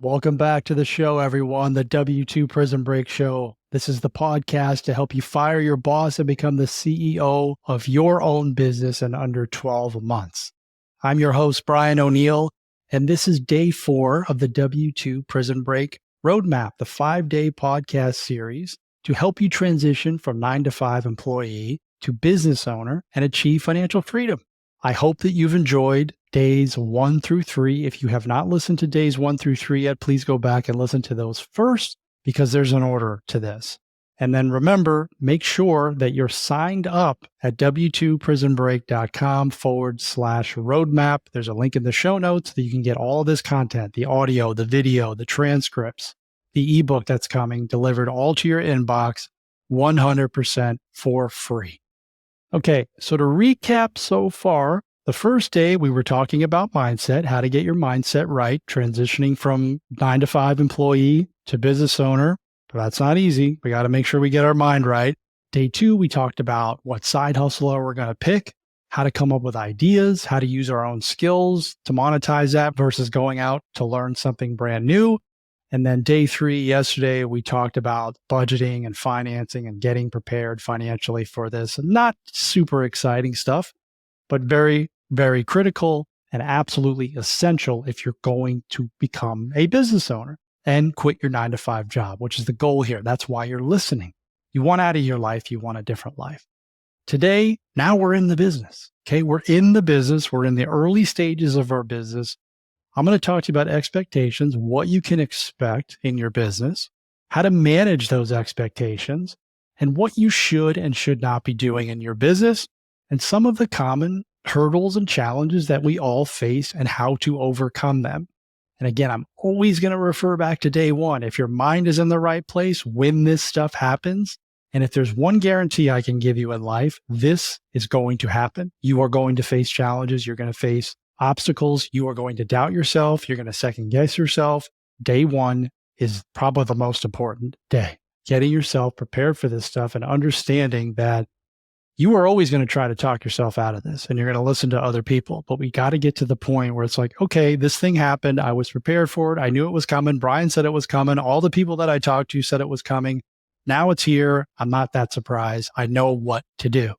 Welcome back to the show, everyone, the W2 Prison Break Show. This is the podcast to help you fire your boss and become the CEO of your own business in under 12 months. I'm your host, Brian O'Neill, and this is day 4 of the W2 Prison Break Roadmap, the 5-day podcast series to help you transition from 9-to-5 employee to business owner and achieve financial freedom. I hope that you've enjoyed days 1 through 3. If you have not listened to days 1 through 3 yet, please go back and listen to those first because there's an order to this. And then remember, make sure that you're signed up at w2prisonbreak.com/roadmap. There's a link in the show notes that you can get all of this content, the audio, the video, the transcripts, the ebook that's coming, delivered all to your inbox 100% for free. Okay, so to recap so far, the first day we were talking about mindset, how to get your mindset right, transitioning from 9-to-5 employee to business owner. But that's not easy. We got to make sure we get our mind right. Day 2, we talked about what side hustle we're going to pick, how to come up with ideas, how to use our own skills to monetize that versus going out to learn something brand new. And then day 3, yesterday, we talked about budgeting and financing and getting prepared financially for this. Not super exciting stuff, but very, very critical and absolutely essential if you're going to become a business owner and quit your 9-to-5 job, which is the goal here. That's why you're listening. You want out of your life. You want a different life. Today, now we're in the business. Okay, we're in the business. We're in the early stages of our business. I'm going to talk to you about expectations, what you can expect in your business, how to manage those expectations, and what you should and should not be doing in your business, and some of the common hurdles and challenges that we all face and how to overcome them. And again, I'm always going to refer back to day 1. If your mind is in the right place when this stuff happens, and if there's one guarantee I can give you in life, this is going to happen. You are going to face challenges. You're going to face obstacles. You are going to doubt yourself. You're going to second guess yourself. Day 1 is probably the most important day. Getting yourself prepared for this stuff and understanding that you are always going to try to talk yourself out of this and you're going to listen to other people. But we got to get to the point where it's like, okay, this thing happened. I was prepared for it. I knew it was coming. Brian said it was coming. All the people that I talked to said it was coming. Now it's here. I'm not that surprised. I know what to do.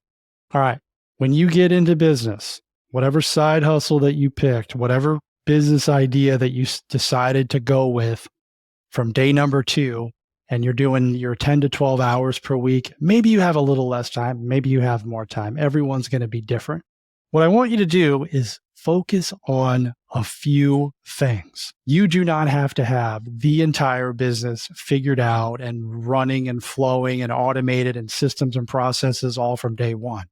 All right. When you get into business, whatever side hustle that you picked, whatever business idea that you decided to go with from day number 2, and you're doing your 10 to 12 hours per week, maybe you have a little less time, maybe you have more time. Everyone's going to be different. What I want you to do is focus on a few things. You do not have to have the entire business figured out and running and flowing and automated and systems and processes all from day 1.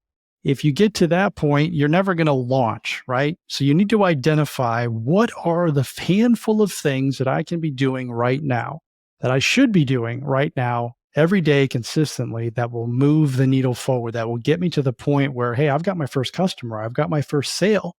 If you get to that point, you're never going to launch, right? So you need to identify what are the handful of things that I can be doing right now, that I should be doing right now, every day consistently, that will move the needle forward, that will get me to the point where, hey, I've got my first customer, I've got my first sale,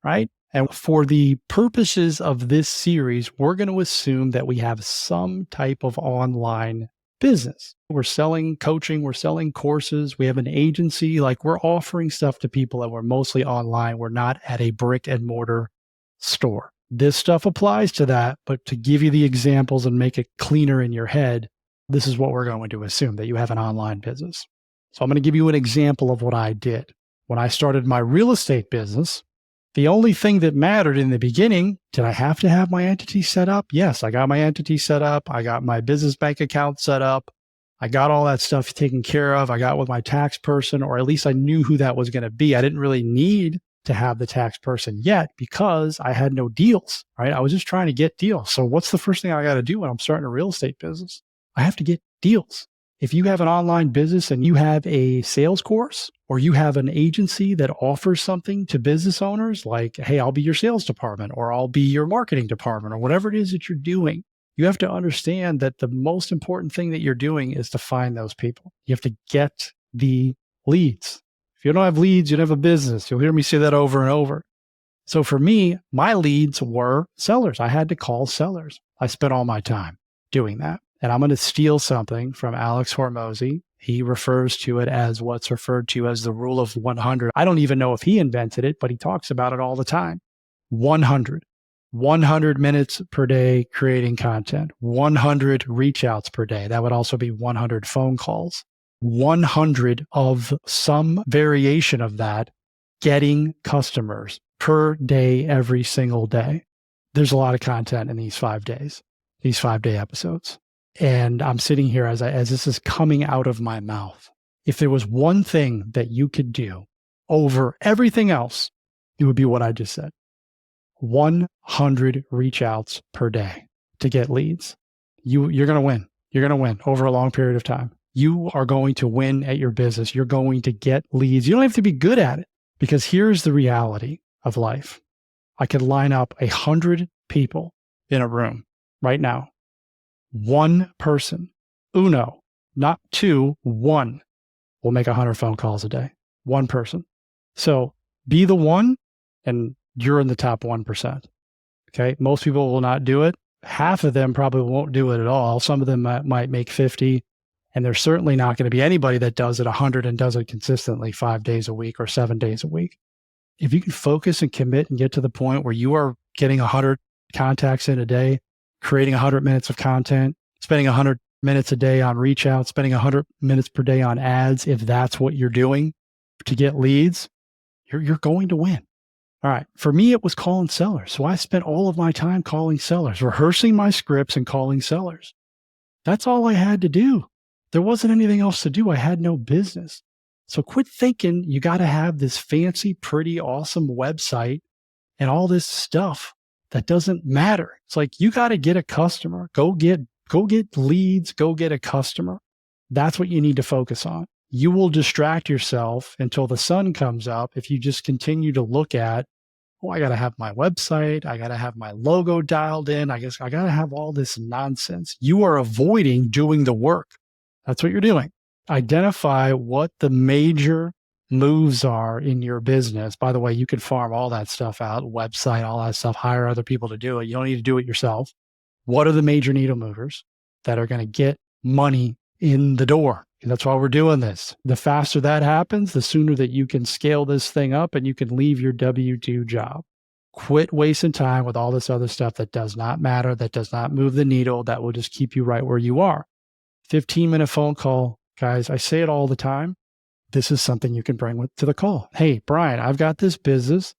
right? And for the purposes of this series, we're going to assume that we have some type of online business. We're selling coaching, we're selling courses, we have an agency, like we're offering stuff to people that we're mostly online. We're not at a brick and mortar store. This stuff applies to that, but to give you the examples and make it cleaner in your head, this is what we're going to assume, that you have an online business. So I'm going to give you an example of what I did. When I started my real estate business, the only thing that mattered in the beginning, did I have to have my entity set up? Yes, I got my entity set up. I got my business bank account set up. I got all that stuff taken care of. I got with my tax person, or at least I knew who that was going to be. I didn't really need to have the tax person yet because I had no deals, right? I was just trying to get deals. So what's the first thing I got to do when I'm starting a real estate business? I have to get deals. If you have an online business and you have a sales course, or you have an agency that offers something to business owners like, hey, I'll be your sales department, or I'll be your marketing department, or whatever it is that you're doing, you have to understand that the most important thing that you're doing is to find those people. You have to get the leads. If you don't have leads, you don't have a business. You'll hear me say that over and over. So for me, my leads were sellers. I had to call sellers. I spent all my time doing that. And I'm going to steal something from Alex Hormozy. He refers to it as what's referred to as the rule of 100. I don't even know if he invented it, but he talks about it all the time. 100. 100 minutes per day creating content, 100 reach outs per day. That would also be 100 phone calls, 100 of some variation of that, getting customers per day, every single day. There's a lot of content in these 5 days, these 5-day episodes. And I'm sitting here as this is coming out of my mouth. If there was one thing that you could do over everything else, it would be what I just said. 100 reach outs per day to get leads. You're going to win. You're going to win over a long period of time. You are going to win at your business. You're going to get leads. You don't have to be good at it, because here's the reality of life. I could line up 100 people in a room right now. One person, uno, not two, one, will make 100 phone calls a day. One person. So be the one, and you're in the top 1%. Okay. Most people will not do it. Half of them probably won't do it at all. Some of them might make 50. And there's certainly not going to be anybody that does it 100 and does it consistently 5 days a week or 7 days a week. If you can focus and commit and get to the point where you are getting 100 contacts in a day, creating 100 minutes of content, spending 100 minutes a day on reach out, spending 100 minutes per day on ads, if that's what you're doing to get leads, you're going to win. All right. For me, it was calling sellers. So I spent all of my time calling sellers, rehearsing my scripts and calling sellers. That's all I had to do. There wasn't anything else to do. I had no business. So quit thinking you got to have this fancy, pretty, awesome website and all this stuff that doesn't matter. It's like, you got to get a customer. Go get leads. Go get a customer. That's what you need to focus on. You will distract yourself until the sun comes up if you just continue to look at, oh, I got to have my website. I got to have my logo dialed in. I guess I got to have all this nonsense. You are avoiding doing the work. That's what you're doing. Identify what the major moves are in your business. By the way, you can farm all that stuff out, website, all that stuff, hire other people to do it. You don't need to do it yourself. What are the major needle movers that are going to get money in the door? And that's why we're doing this. The faster that happens, the sooner that you can scale this thing up and you can leave your W-2 job. Quit wasting time with all this other stuff that does not matter, that does not move the needle, that will just keep you right where you are. 15-minute phone call. Guys, I say it all the time. This is something you can bring to the call. Hey, Brian, I've got this business.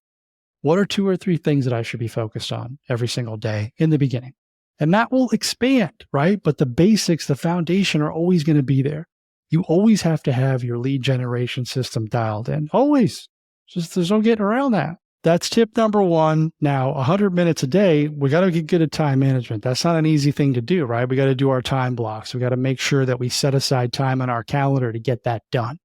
What are 2 or 3 things that I should be focused on every single day in the beginning? And that will expand, right? But the basics, the foundation are always going to be there. You always have to have your lead generation system dialed in. Always. Just there's no getting around that. That's tip number 1. Now, 100 minutes a day, we got to get good at time management. That's not an easy thing to do, right? We got to do our time blocks. We got to make sure that we set aside time on our calendar to get that done.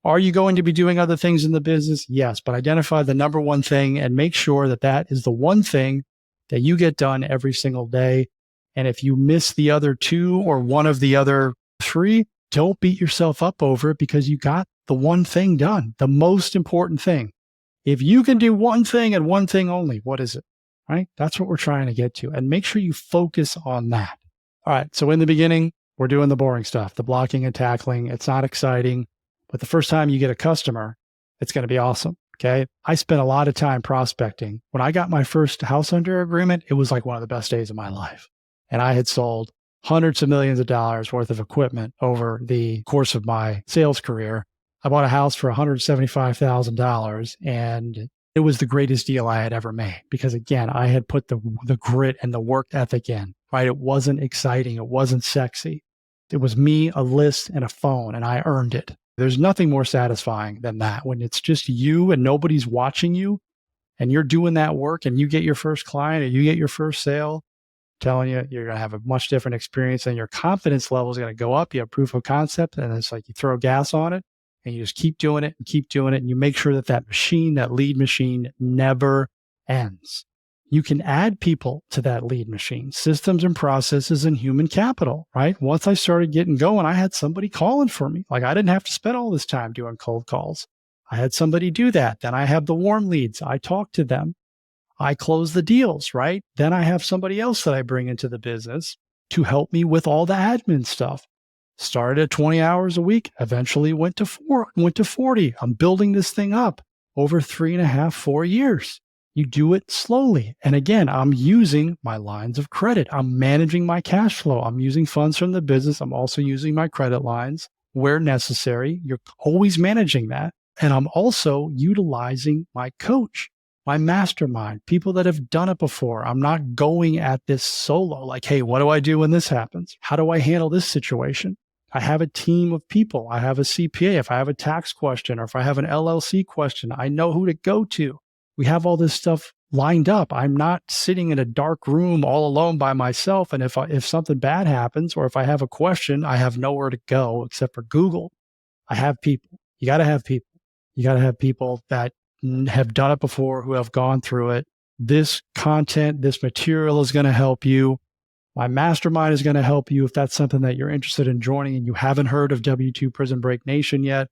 Are you going to be doing other things in the business? Yes, but identify the number 1 thing and make sure that that is the one thing that you get done every single day. And if you miss the other 2 or one of the other 3, don't beat yourself up over it, because you got the one thing done, the most important thing. If you can do one thing and one thing only, what is it? Right? That's what we're trying to get to. And make sure you focus on that. All right. So in the beginning, we're doing the boring stuff, the blocking and tackling. It's not exciting, but the first time you get a customer, it's going to be awesome. Okay. I spent a lot of time prospecting. When I got my first house under agreement, it was like one of the best days of my life. And I had sold hundreds of millions of dollars worth of equipment over the course of my sales career. I bought a house for $175,000, and it was the greatest deal I had ever made because, again, I had put the grit and the work ethic in, right? It wasn't exciting. It wasn't sexy. It was me, a list, and a phone, and I earned it. There's nothing more satisfying than that when it's just you and nobody's watching you and you're doing that work and you get your first client or you get your first sale. Telling you, you're going to have a much different experience and your confidence level is going to go up. You have proof of concept, and it's like you throw gas on it and you just keep doing it and keep doing it. And you make sure that that machine, that lead machine, never ends. You can add people to that lead machine, systems and processes and human capital, right? Once I started getting going, I had somebody calling for me. Like I didn't have to spend all this time doing cold calls. I had somebody do that. Then I have the warm leads. I talk to them. I close the deals, right? Then I have somebody else that I bring into the business to help me with all the admin stuff. Started at 20 hours a week, eventually went to 40. I'm building this thing up over 3.5, 4 years. You do it slowly. And again, I'm using my lines of credit. I'm managing my cash flow. I'm using funds from the business. I'm also using my credit lines where necessary. You're always managing that. And I'm also utilizing my coach, my mastermind, people that have done it before. I'm not going at this solo, like, hey, what do I do when this happens? How do I handle this situation? I have a team of people. I have a CPA. If I have a tax question or if I have an LLC question, I know who to go to. We have all this stuff lined up. I'm not sitting in a dark room all alone by myself. And if something bad happens, or if I have a question, I have nowhere to go except for Google. I have people. You got to have people. You got to have people that have done it before, who have gone through it. This content, this material is going to help you. My mastermind is going to help you if that's something that you're interested in joining and you haven't heard of W2 Prison Break Nation yet.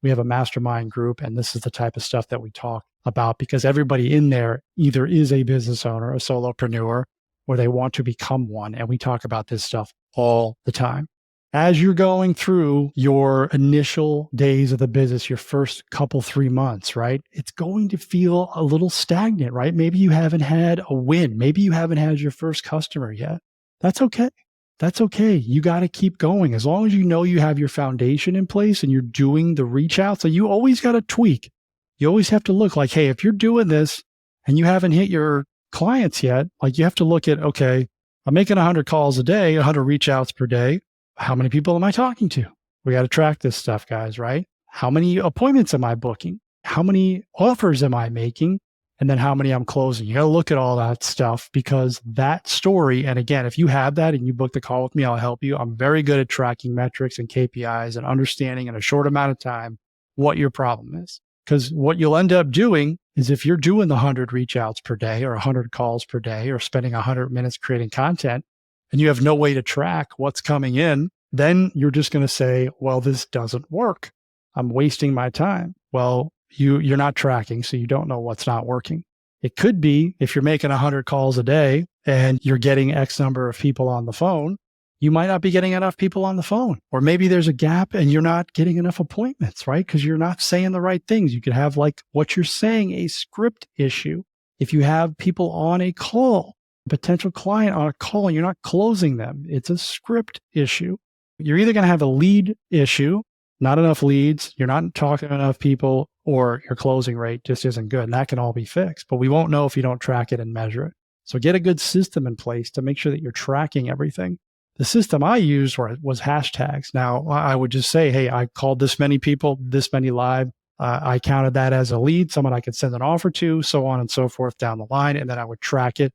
We have a mastermind group, and this is the type of stuff that we talk about because everybody in there either is a business owner, a solopreneur, or they want to become one. And we talk about this stuff all the time. As you're going through your initial days of the business, your first couple, 3 months, right? It's going to feel a little stagnant, right? Maybe you haven't had a win. Maybe you haven't had your first customer yet. That's okay. That's okay. You got to keep going. As long as you know you have your foundation in place and you're doing the reach out. So you always got to tweak. You always have to look like, hey, if you're doing this and you haven't hit your clients yet, like you have to look at, okay, I'm making 100 calls a day, 100 reach outs per day. How many people am I talking to? We got to track this stuff, guys, right? How many appointments am I booking? How many offers am I making? And then how many I'm closing. You got to look at all that stuff because that story, and again, if you have that and you book the call with me, I'll help you. I'm very good at tracking metrics and KPIs and understanding in a short amount of time what your problem is. Because what you'll end up doing is if you're doing the 100 reach outs per day or 100 calls per day or spending 100 minutes creating content and you have no way to track what's coming in, then you're just going to say, well, this doesn't work. I'm wasting my time. Well, you're not tracking, so you don't know what's not working. It could be if you're making 100 calls a day and you're getting X number of people on the phone, you might not be getting enough people on the phone. Or maybe there's a gap and you're not getting enough appointments, right? Because you're not saying the right things. You could have like what you're saying, a script issue. If you have people on a call, a potential client on a call, and you're not closing them, it's a script issue. You're either going to have a lead issue, not enough leads, you're not talking to enough people, or your closing rate just isn't good. And that can all be fixed, but we won't know if you don't track it and measure it. So get a good system in place to make sure that you're tracking everything. The system I used was hashtags. Now, I would just say, hey, I called this many people, this many live. I counted that as a lead, someone I could send an offer to, so on and so forth down the line. And then I would track it.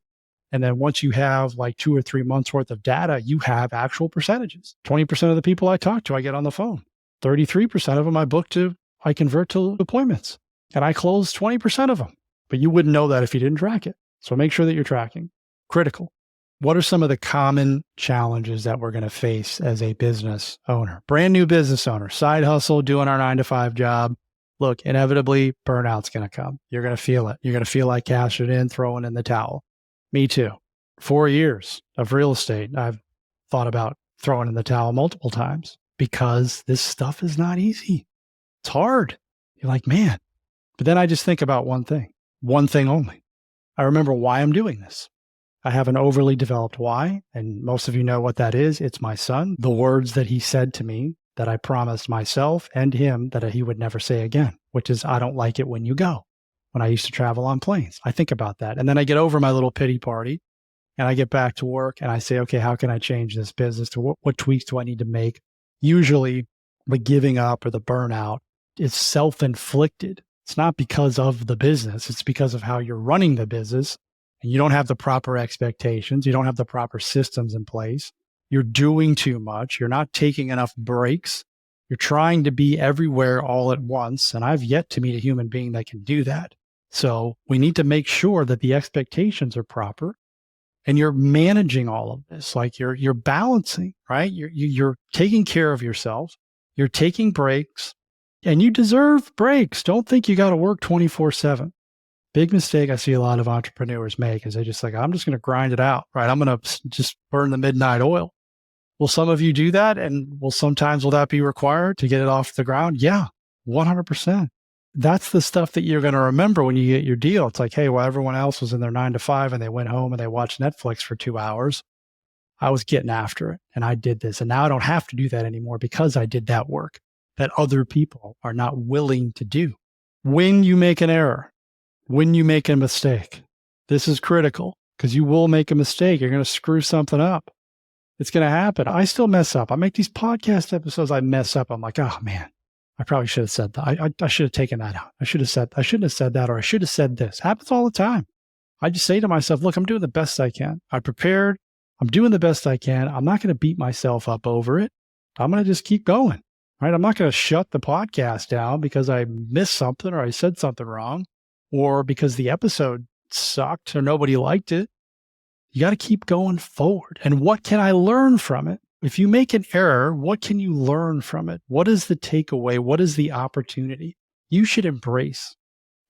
And then once you have like 2 or 3 months worth of data, you have actual percentages. 20% of the people I talk to, I get on the phone. 33% of them I convert to appointments. And I close 20% of them. But you wouldn't know that if you didn't track it. So make sure that you're tracking. Critical. What are some of the common challenges that we're going to face as a business owner? Brand new business owner, side hustle, doing our 9-to-5 job. Look, inevitably, burnout's going to come. You're going to feel it. You're going to feel like cashing in, throwing in the towel. Me too. 4 years of real estate, I've thought about throwing in the towel multiple times because this stuff is not easy. It's hard. You're like, man. But then I just think about one thing only. I remember why I'm doing this. I have an overly developed why, and most of you know what that is. It's my son, the words that he said to me that I promised myself and him that he would never say again, which is, I don't like it when you go. When I used to travel on planes, I think about that. And then I get over my little pity party and I get back to work and I say, okay, how can I change this business? To what tweaks do I need to make? Usually the giving up or the burnout is self-inflicted. It's not because of the business. It's because of how you're running the business. And you don't have the proper expectations. You don't have the proper systems in place. You're doing too much. You're not taking enough breaks. You're trying to be everywhere all at once. And I've yet to meet a human being that can do that. So we need to make sure that the expectations are proper and you're managing all of this. Like you're balancing, right? You're taking care of yourself. You're taking breaks and you deserve breaks. Don't think you got to work 24/7. Big mistake I see a lot of entrepreneurs make is they just like, I'm just going to grind it out, right? I'm going to just burn the midnight oil. Will some of you do that? And will that be required to get it off the ground? Yeah, 100%. that's the stuff that you're going to remember when you get your deal. It's like, hey, well, everyone else was in their 9 to 5 and they went home and they watched Netflix for 2 hours. I was getting after it and I did this. And now I don't have to do that anymore because I did that work that other people are not willing to do. When you make an error, when you make a mistake, this is critical because you will make a mistake. You're going to screw something up. It's going to happen. I still mess up. I make these podcast episodes. I mess up. I'm like, oh man, I probably should have said that. I should have taken that out. I shouldn't have said that, or I should have said this. Happens all the time. I just say to myself, look, I'm doing the best I can. I prepared. I'm doing the best I can. I'm not going to beat myself up over it. I'm going to just keep going, right? I'm not going to shut the podcast down because I missed something or I said something wrong or because the episode sucked or nobody liked it. You got to keep going forward. And what can I learn from it? If you make an error, what can you learn from it? What is the takeaway? What is the opportunity? You should embrace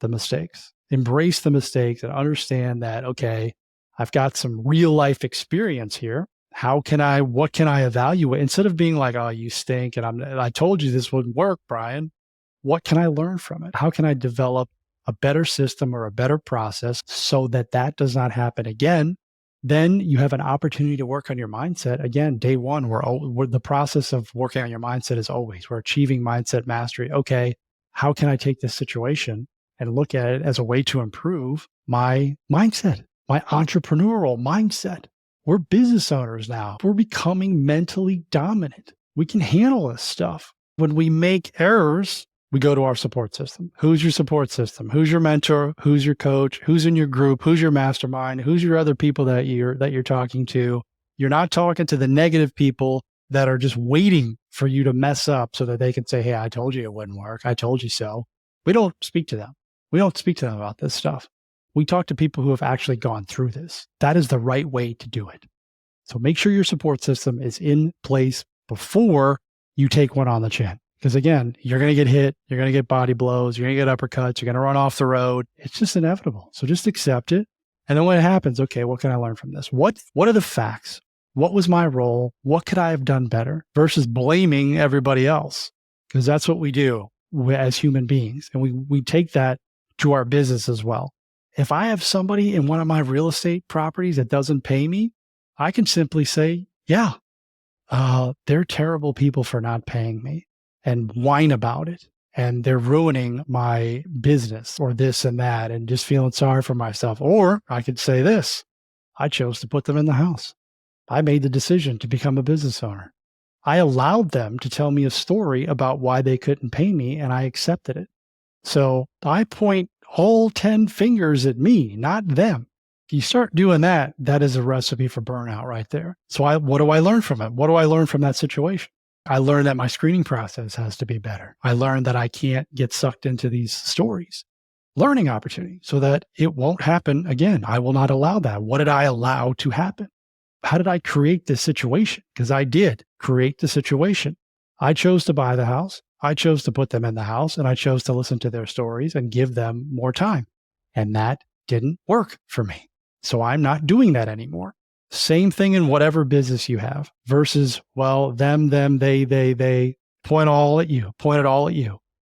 the mistakes. Embrace the mistakes and understand that, okay, I've got some real life experience here. What can I evaluate? Instead of being like, oh, you stink and I told you this wouldn't work, Brian. What can I learn from it? How can I develop a better system or a better process so that that does not happen again? Then you have an opportunity to work on your mindset. Again, day one, we're the process of working on your mindset is always, we're achieving mindset mastery. Okay, how can I take this situation and look at it as a way to improve my mindset, my entrepreneurial mindset? We're business owners now. We're becoming mentally dominant. We can handle this stuff. When we make errors, we go to our support system. Who's your support system? Who's your mentor? Who's your coach? Who's in your group? Who's your mastermind? Who's your other people that you're talking to? You're not talking to the negative people that are just waiting for you to mess up so that they can say, hey, I told you it wouldn't work. I told you so. We don't speak to them. We don't speak to them about this stuff. We talk to people who have actually gone through this. That is the right way to do it. So make sure your support system is in place before you take one on the chin. Because again, you're going to get hit, you're going to get body blows, you're going to get uppercuts, you're going to run off the road. It's just inevitable. So just accept it. And then when it happens, okay, what can I learn from this? What are the facts? What was my role? What could I have done better? Versus blaming everybody else. Because that's what we do as human beings. And we take that to our business as well. If I have somebody in one of my real estate properties that doesn't pay me, I can simply say, yeah, they're terrible people for not paying me. And whine about it. And they're ruining my business or this and that and just feeling sorry for myself. Or I could say this, I chose to put them in the house. I made the decision to become a business owner. I allowed them to tell me a story about why they couldn't pay me and I accepted it. So I point all 10 fingers at me, not them. If you start doing that, that is a recipe for burnout right there. So what do I learn from it? What do I learn from that situation? I learned that my screening process has to be better. I learned that I can't get sucked into these stories. Learning opportunity so that it won't happen again. I will not allow that. What did I allow to happen? How did I create this situation? Because I did create the situation. I chose to buy the house. I chose to put them in the house and I chose to listen to their stories and give them more time. And that didn't work for me. So I'm not doing that anymore. Same thing in whatever business you have versus, well, them, they point it all at you.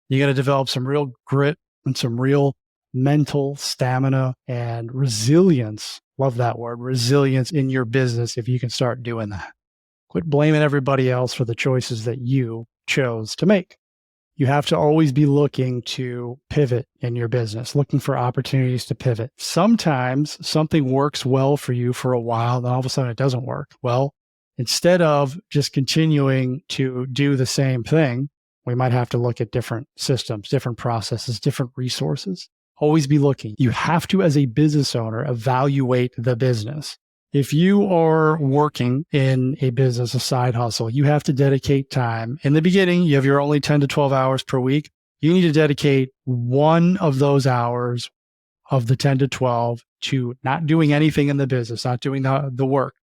You're going to develop some real grit and some real mental stamina and resilience. Love that word, resilience in your business if you can start doing that. Quit blaming everybody else for the choices that you chose to make. You have to always be looking to pivot in your business, looking for opportunities to pivot. Sometimes something works well for you for a while, then all of a sudden it doesn't work. Well, instead of just continuing to do the same thing, we might have to look at different systems, different processes, different resources. Always be looking. You have to, as a business owner, evaluate the business. If you are working in a business, a side hustle, you have to dedicate time. In the beginning, you have your only 10 to 12 hours per week. You need to dedicate one of those hours of the 10 to 12 to not doing anything in the business, not doing the work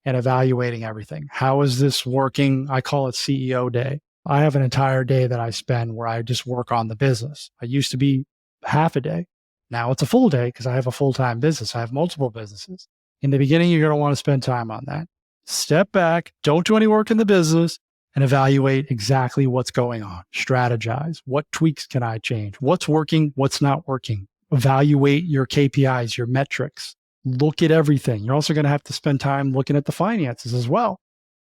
and evaluating everything. How is this working? I call it CEO day. I have an entire day that I spend where I just work on the business. I used to be half a day. Now it's a full day because I have a full-time business. I have multiple businesses. In the beginning, you're going to want to spend time on that. Step back, don't do any work in the business, and evaluate exactly what's going on. Strategize. What tweaks can I change? What's working? What's not working? Evaluate your KPIs, your metrics. Look at everything. You're also going to have to spend time looking at the finances as well.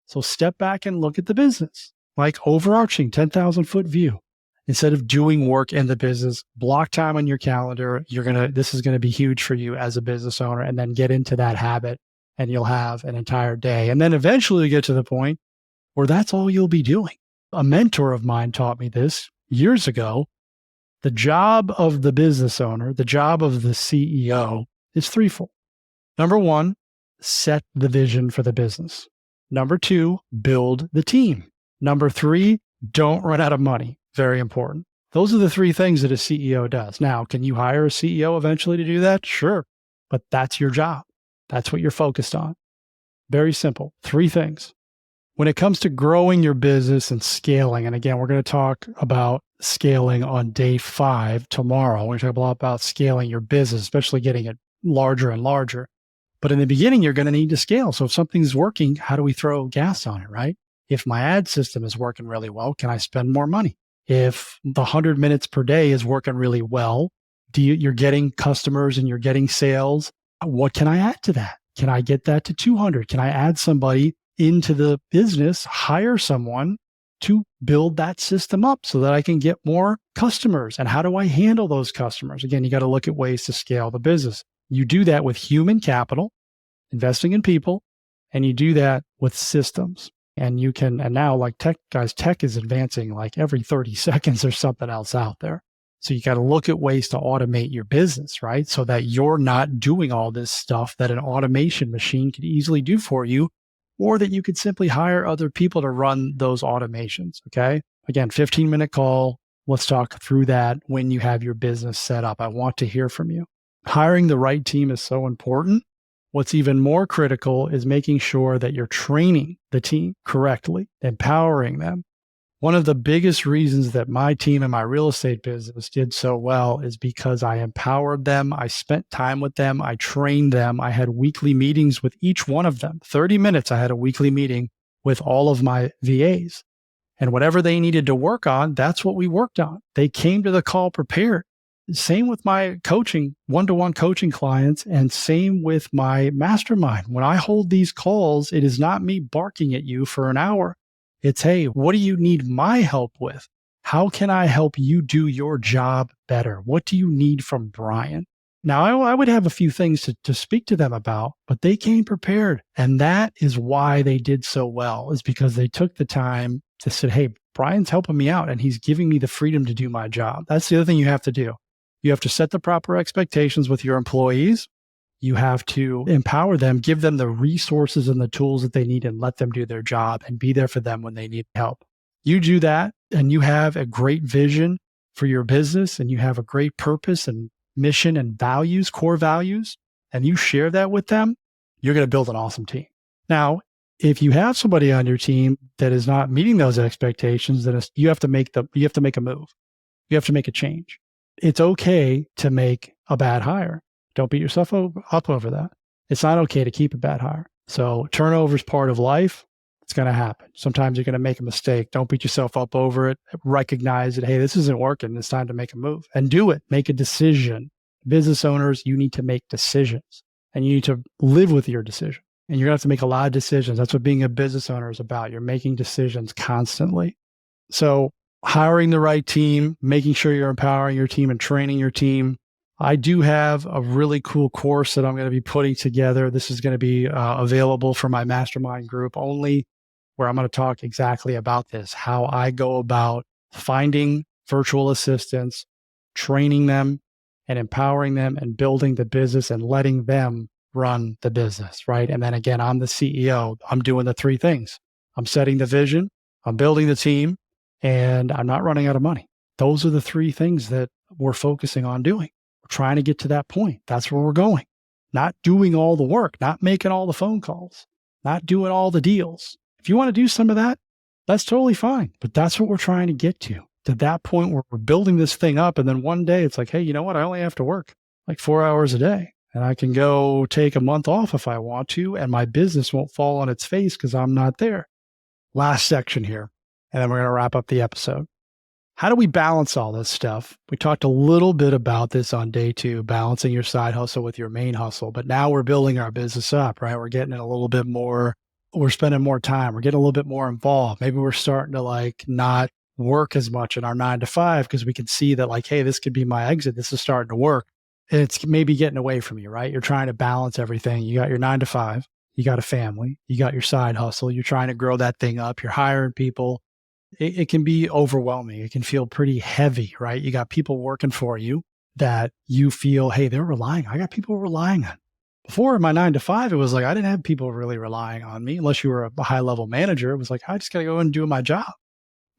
So step back and look at the business, like overarching 10,000 foot view. Instead of doing work in the business, block time on your calendar. This is going to be huge for you as a business owner, and then get into that habit, and you'll have an entire day. And then eventually you get to the point where that's all you'll be doing. A mentor of mine taught me this years ago. The job of the business owner, the job of the CEO is threefold. Number one, set the vision for the business. Number two, build the team. Number three, don't run out of money. Very important. Those are the three things that a CEO does. Now, can you hire a CEO eventually to do that? Sure. But that's your job. That's what you're focused on. Very simple. Three things. When it comes to growing your business and scaling, and again, we're going to talk about scaling on day 5 tomorrow. We're going to talk a lot about scaling your business, especially getting it larger and larger. But in the beginning, you're going to need to scale. So if something's working, how do we throw gas on it, right? If my ad system is working really well, can I spend more money? If the 100 minutes per day is working really well, you're getting customers and you're getting sales, what can I add to that? Can I get that to 200? Can I add somebody into the business, hire someone to build that system up so that I can get more customers? And how do I handle those customers? Again, you got to look at ways to scale the business. You do that with human capital, investing in people, and you do that with systems. And now like tech is advancing like every 30 seconds there's something else out there. So you got to look at ways to automate your business, right? So that you're not doing all this stuff that an automation machine could easily do for you, or that you could simply hire other people to run those automations, okay? Again, 15-minute call. Let's talk through that when you have your business set up. I want to hear from you. Hiring the right team is so important. What's even more critical is making sure that you're training the team correctly, empowering them. One of the biggest reasons that my team and my real estate business did so well is because I empowered them. I spent time with them. I trained them. I had weekly meetings with each one of them. 30 minutes, I had a weekly meeting with all of my VAs. And whatever they needed to work on, that's what we worked on. They came to the call prepared. Same with my coaching, one-to-one coaching clients, and same with my mastermind. When I hold these calls, it is not me barking at you for an hour. It's, hey, what do you need my help with? How can I help you do your job better? What do you need from Brian? Now, I would have a few things to speak to them about, but they came prepared. And that is why they did so well, is because they took the time to say, hey, Brian's helping me out and he's giving me the freedom to do my job. That's the other thing you have to do. You have to set the proper expectations with your employees. You have to empower them, give them the resources and the tools that they need, and let them do their job and be there for them when they need help. You do that, and you have a great vision for your business, and you have a great purpose and mission and values, core values, and you share that with them, you're going to build an awesome team. Now, if you have somebody on your team that is not meeting those expectations, then you have to make a move. You have to make a change. It's okay to make a bad hire. Don't beat yourself up over that. It's not okay to keep a bad hire. So turnover is part of life. It's going to happen. Sometimes you're going to make a mistake. Don't beat yourself up over it. Recognize that, hey, this isn't working. It's time to make a move and do it. Make a decision. Business owners, you need to make decisions and you need to live with your decision. And you're going to have to make a lot of decisions. That's what being a business owner is about. You're making decisions constantly. So hiring the right team, making sure you're empowering your team and training your team. I do have a really cool course that I'm going to be putting together. This is going to be available for my mastermind group only, where I'm going to talk exactly about this, how I go about finding virtual assistants, training them and empowering them and building the business and letting them run the business, right? And then again, I'm the CEO. I'm doing the three things. I'm setting the vision, I'm building the team, and I'm not running out of money. Those are the three things that we're focusing on doing. We're trying to get to that point. That's where we're going. Not doing all the work, not making all the phone calls, not doing all the deals. If you want to do some of that, that's totally fine. But that's what we're trying to get to that point where we're building this thing up. And then one day it's like, hey, you know what? I only have to work like 4 hours a day and I can go take a month off if I want to. And my business won't fall on its face because I'm not there. Last section here. and then we're going to wrap up the episode. How do we balance all this stuff? We talked a little bit about this on day 2, balancing your side hustle with your main hustle, but now we're building our business up, right? We're getting it a little bit more, we're spending more time, we're getting a little bit more involved. Maybe we're starting to like not work as much in our 9 to 5 because we can see that like, hey, this could be my exit. This is starting to work. And it's maybe getting away from you, right? You're trying to balance everything. You got your 9 to 5, you got a family, you got your side hustle, you're trying to grow that thing up, you're hiring people. It can be overwhelming. It can feel pretty heavy, right? You got people working for you that you feel, hey, they're relying. I got people relying on. Before in my 9 to 5, it was like, I didn't have people really relying on me unless you were a high level manager. It was like, I just got to go and do my job.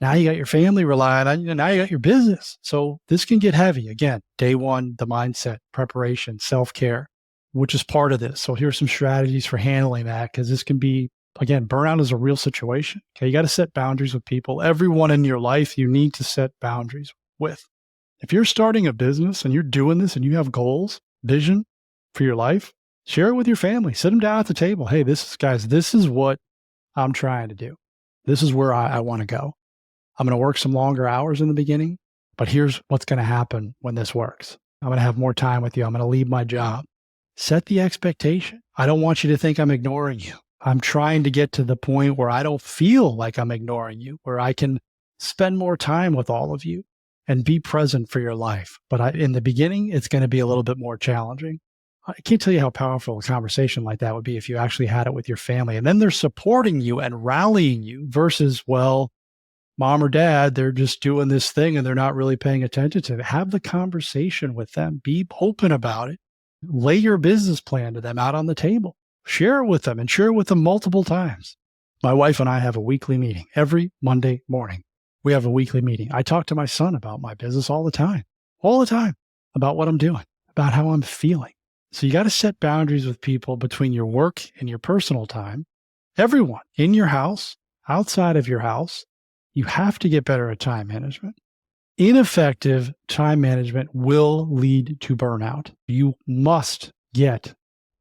Now you got your family relying on you. And now you got your business. So this can get heavy. Again, day 1, the mindset, preparation, self-care, which is part of this. So here's some strategies for handling that because this can be, again, burnout is a real situation. Okay. You got to set boundaries with people. Everyone in your life, you need to set boundaries with. If you're starting a business and you're doing this and you have goals, vision for your life, share it with your family. Sit them down at the table. Hey, this is what I'm trying to do. This is where I want to go. I'm going to work some longer hours in the beginning, but here's what's going to happen when this works. I'm going to have more time with you. I'm going to leave my job. Set the expectation. I don't want you to think I'm ignoring you. I'm trying to get to the point where I don't feel like I'm ignoring you, where I can spend more time with all of you and be present for your life. But in the beginning, it's going to be a little bit more challenging. I can't tell you how powerful a conversation like that would be if you actually had it with your family. And then they're supporting you and rallying you versus, well, mom or dad, they're just doing this thing and they're not really paying attention to it. Have the conversation with them. Be open about it. Lay your business plan to them out on the table. Share it with them and share it with them multiple times. My wife and I have a weekly meeting every Monday morning. We have a weekly meeting. I talk to my son about my business all the time, about what I'm doing, about how I'm feeling. So you got to set boundaries with people between your work and your personal time. Everyone in your house, outside of your house, you have to get better at time management. Ineffective time management will lead to burnout. You must get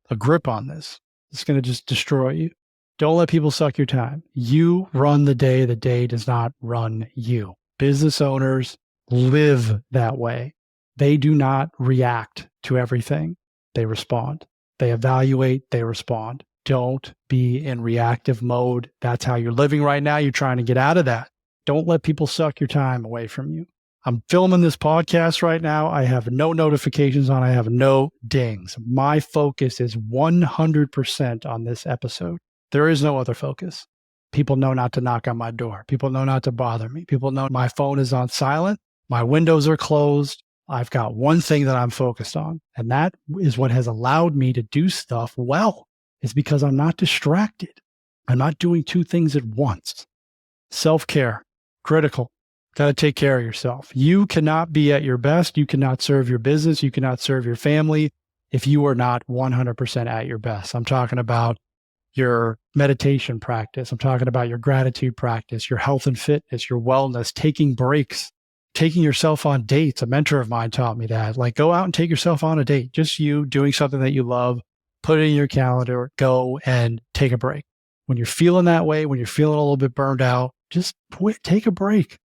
a grip on this. It's going to just destroy you. Don't let people suck your time. You run the day does not run you. Business owners live that way. They do not react to everything. They respond. They evaluate, they respond. Don't be in reactive mode. That's how you're living right now. You're trying to get out of that. Don't let people suck your time away from you. I'm filming this podcast right now. I have no notifications on. I have no dings. My focus is 100% on this episode. There is no other focus. People know not to knock on my door. People know not to bother me. People know my phone is on silent. My windows are closed. I've got one thing that I'm focused on. And that is what has allowed me to do stuff well. It's because I'm not distracted. I'm not doing 2 things at once. Self-care, critical. Got to take care of yourself. You cannot be at your best. You cannot serve your business. You cannot serve your family if you are not 100% at your best. I'm talking about your meditation practice. I'm talking about your gratitude practice, your health and fitness, your wellness, taking breaks, taking yourself on dates. A mentor of mine taught me that. Like, go out and take yourself on a date. Just you doing something that you love. Put it in your calendar. Go and take a break. When you're feeling that way, when you're feeling a little bit burned out, just take a break.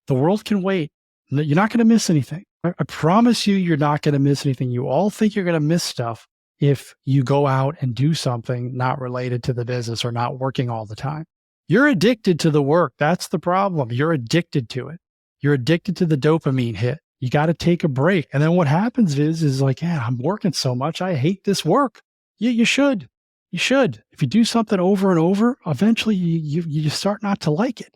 The world can wait. You're not going to miss anything. I promise you, you're not going to miss anything. You all think you're going to miss stuff if you go out and do something not related to the business or not working all the time. You're addicted to the work. That's the problem. You're addicted to it. You're addicted to the dopamine hit. You got to take a break. And then what happens is like, yeah, I'm working so much. I hate this work. Yeah, you should. You should. If you do something over and over, eventually you start not to like it.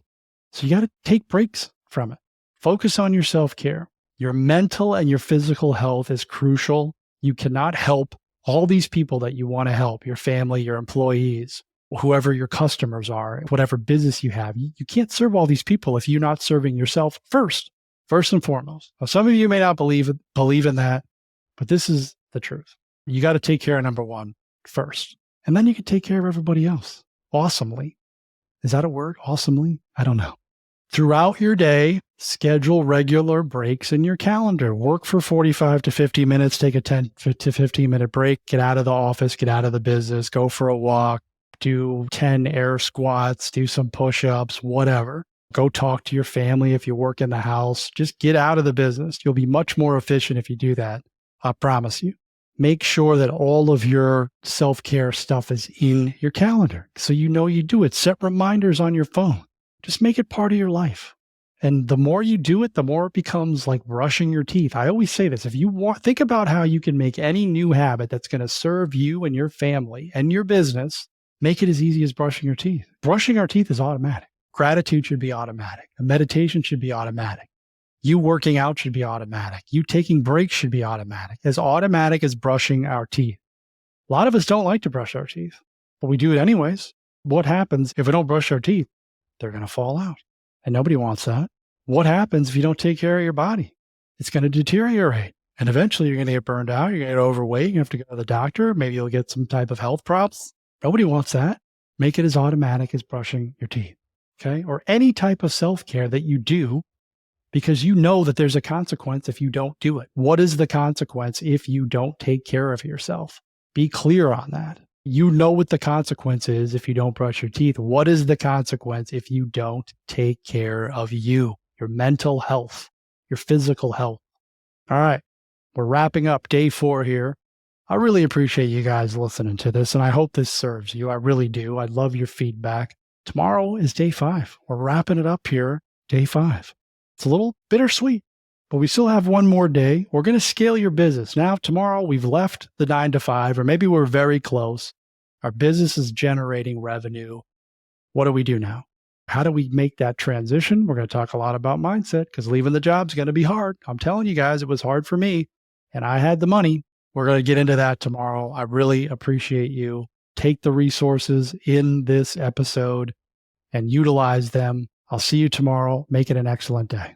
So you got to take breaks from it. Focus on your self-care. Your mental and your physical health is crucial. You cannot help all these people that you want to help, your family, your employees, whoever your customers are, whatever business you have. You can't serve all these people if you're not serving yourself first and foremost. Now, some of you may not believe in that, but this is the truth. You got to take care of number 1 first, and then you can take care of everybody else awesomely. Is that a word? Awesomely? I don't know. Throughout your day, schedule regular breaks in your calendar. Work for 45 to 50 minutes, take a 10 to 15 minute break, get out of the office, get out of the business, go for a walk, do 10 air squats, do some push-ups, whatever. Go talk to your family if you work in the house. Just get out of the business. You'll be much more efficient if you do that. I promise you. Make sure that all of your self-care stuff is in your calendar so you know you do it. Set reminders on your phone. Just make it part of your life. And the more you do it, the more it becomes like brushing your teeth. I always say this, if you want, think about how you can make any new habit that's going to serve you and your family and your business, make it as easy as brushing your teeth. Brushing our teeth is automatic. Gratitude should be automatic. A meditation should be automatic. You working out should be automatic. You taking breaks should be automatic as brushing our teeth. A lot of us don't like to brush our teeth, but we do it anyways. What happens if we don't brush our teeth? They're going to fall out. And nobody wants that. What happens if you don't take care of your body? It's going to deteriorate. And eventually you're going to get burned out. You're going to get overweight. You have to go to the doctor. Maybe you'll get some type of health problems. Nobody wants that. Make it as automatic as brushing your teeth. Okay. Or any type of self-care that you do, because you know that there's a consequence if you don't do it. What is the consequence if you don't take care of yourself? Be clear on that. You know what the consequence is if you don't brush your teeth. What is the consequence if you don't take care of you, your mental health, your physical health? All right. We're wrapping up day 4 here. I really appreciate you guys listening to this, and I hope this serves you. I really do. I love your feedback. Tomorrow is day 5. We're wrapping it up here, day 5. It's a little bittersweet, but we still have one more day. We're going to scale your business. Now, tomorrow we've left the 9 to 5, or maybe we're very close. Our business is generating revenue. What do we do now? How do we make that transition? We're going to talk a lot about mindset because leaving the job is going to be hard. I'm telling you guys, it was hard for me and I had the money. We're going to get into that tomorrow. I really appreciate you. Take the resources in this episode and utilize them. I'll see you tomorrow. Make it an excellent day.